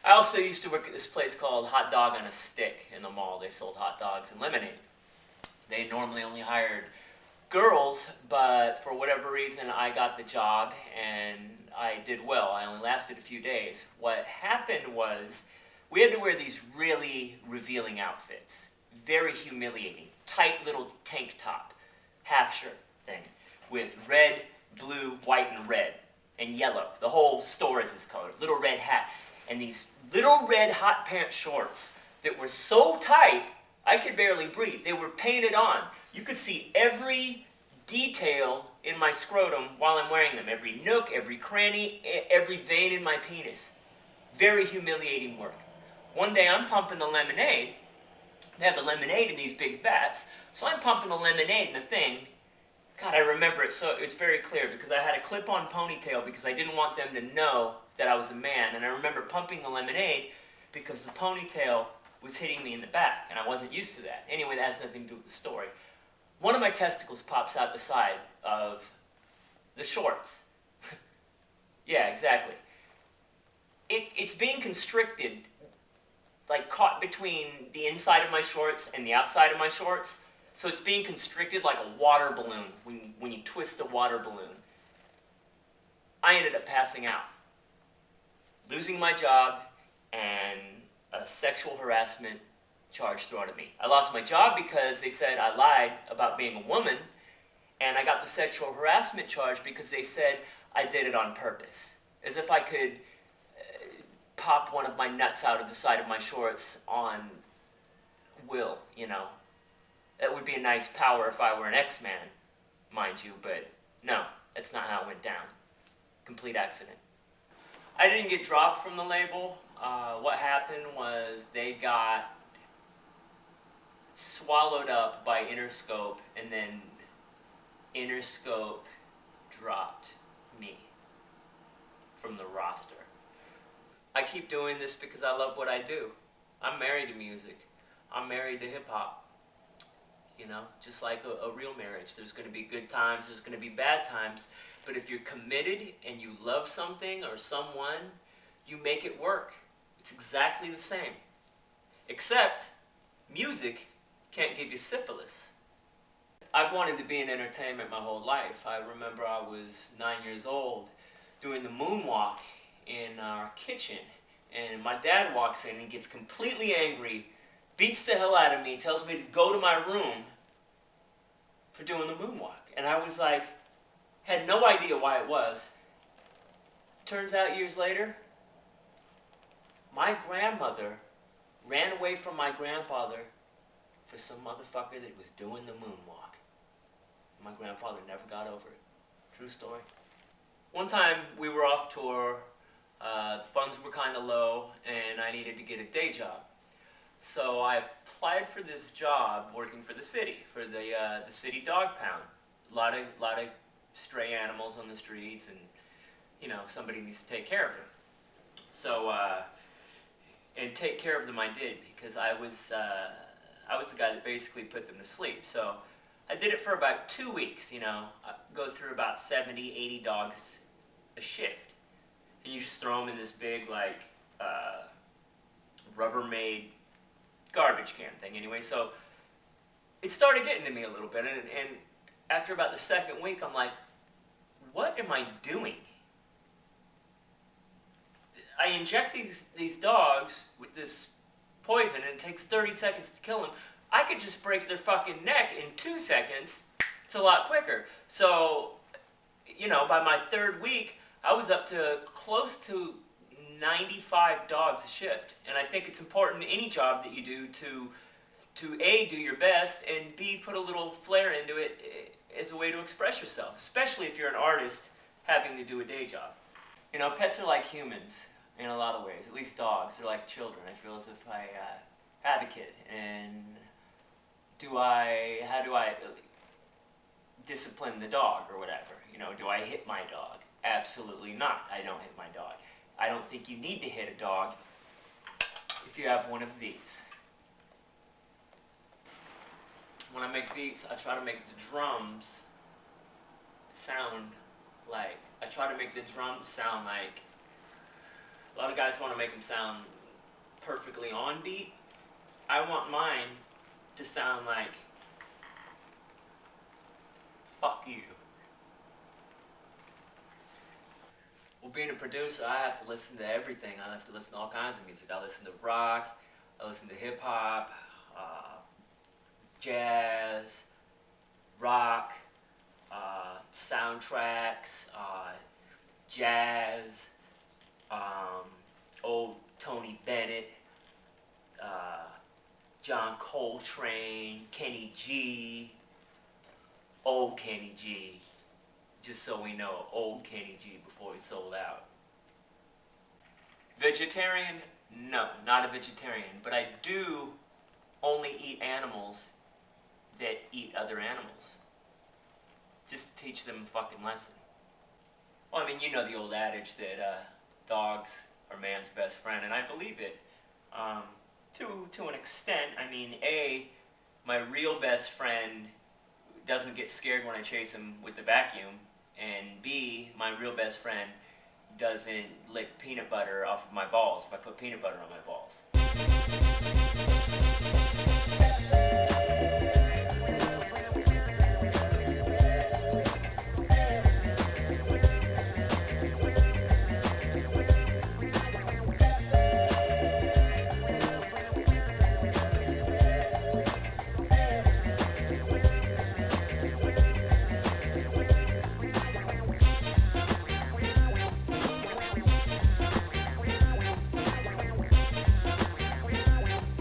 I also used to work at this place called Hot Dog on a Stick in the mall. They sold hot dogs and lemonade. They normally only hired girls, but for whatever reason I got the job and I did well. I only lasted a few days. What happened was we had to wear these really revealing outfits. Very humiliating. Tight little tank top, half shirt thing with red, blue, white, and red, and yellow. The whole store is this color. Little red hat. And these little red hot pants shorts that were so tight, I could barely breathe. They were painted on. You could see every detail in my scrotum while I'm wearing them. Every nook, every cranny, every vein in my penis. Very humiliating work. One day I'm pumping the lemonade. They have the lemonade in these big vats. So I'm pumping the lemonade in the thing. God, I remember it so it's very clear because I had a clip-on ponytail because I didn't want them to know that I was a man. And I remember pumping the lemonade because the ponytail was hitting me in the back, and I wasn't used to that. Anyway, that has nothing to do with the story. One of my testicles pops out the side of the shorts. Yeah, exactly. It's being constricted, like caught between the inside of my shorts and the outside of my shorts. So it's being constricted like a water balloon when you twist a water balloon. I ended up passing out, losing my job, and a sexual harassment charge thrown at me. I lost my job because they said I lied about being a woman, and I got the sexual harassment charge because they said I did it on purpose. As if I could pop one of my nuts out of the side of my shorts on will, you know. That would be a nice power if I were an X-Man, mind you, but no, that's not how it went down. Complete accident. I didn't get dropped from the label. What happened was they got swallowed up by Interscope, and then Interscope dropped me from the roster. I keep doing this because I love what I do. I'm married to music. I'm married to hip-hop. You know, just like a real marriage. There's going to be good times, there's going to be bad times, but if you're committed and you love something or someone, you make it work. It's exactly the same. Except, music can't give you syphilis. I've wanted to be in entertainment my whole life. I remember I was 9 years old doing the moonwalk in our kitchen, and my dad walks in and gets completely angry, beats the hell out of me, tells me to go to my room for doing the moonwalk. And I was like, had no idea why it was. Turns out years later, my grandmother ran away from my grandfather for some motherfucker that was doing the moonwalk. My grandfather never got over it. True story. One time we were off tour, the funds were kind of low, and I needed to get a day job. So I applied for this job working for the city, for the city dog pound. A lot of stray animals on the streets, and you know, somebody needs to take care of them. So and take care of them I did, because I was the guy that basically put them to sleep. So I did it for about 2 weeks. You know, I go through about 70, 80 dogs a shift, and you just throw them in this big like Rubbermaid garbage can thing. Anyway, so it started getting to me a little bit, and after about the second week, I'm like, what am I doing? I inject these dogs with this poison, and it takes 30 seconds to kill them. I could just break their fucking neck in 2 seconds. It's a lot quicker. So, you know, by my third week, I was up to close to 95 dogs a shift. And I think it's important in any job that you do to A, do your best, and B, put a little flair into it as a way to express yourself, especially if you're an artist having to do a day job. You know, pets are like humans in a lot of ways, at least dogs. They're like children. I feel as if I have a kid, and how do I discipline the dog or whatever? You know, do I hit my dog? Absolutely not. I don't hit my dog. I don't think you need to hit a dog if you have one of these. When I make beats, I try to make the drums sound like A lot of guys want to make them sound perfectly on beat. I want mine to sound like, fuck you. Well, being a producer, I have to listen to everything. I have to listen to all kinds of music. I listen to rock, I listen to hip hop, jazz, rock, soundtracks, jazz, old Tony Bennett, John Coltrane, Kenny G, old Kenny G. Just so we know, old Kenny G before he sold out. Vegetarian? No, not a vegetarian. But I do only eat animals that eat other animals. Just to teach them a fucking lesson. Well, I mean, you know the old adage that dogs are man's best friend, and I believe it. To an extent. I mean, A, my real best friend doesn't get scared when I chase him with the vacuum, and B, my real best friend doesn't lick peanut butter off of my balls if I put peanut butter on my balls.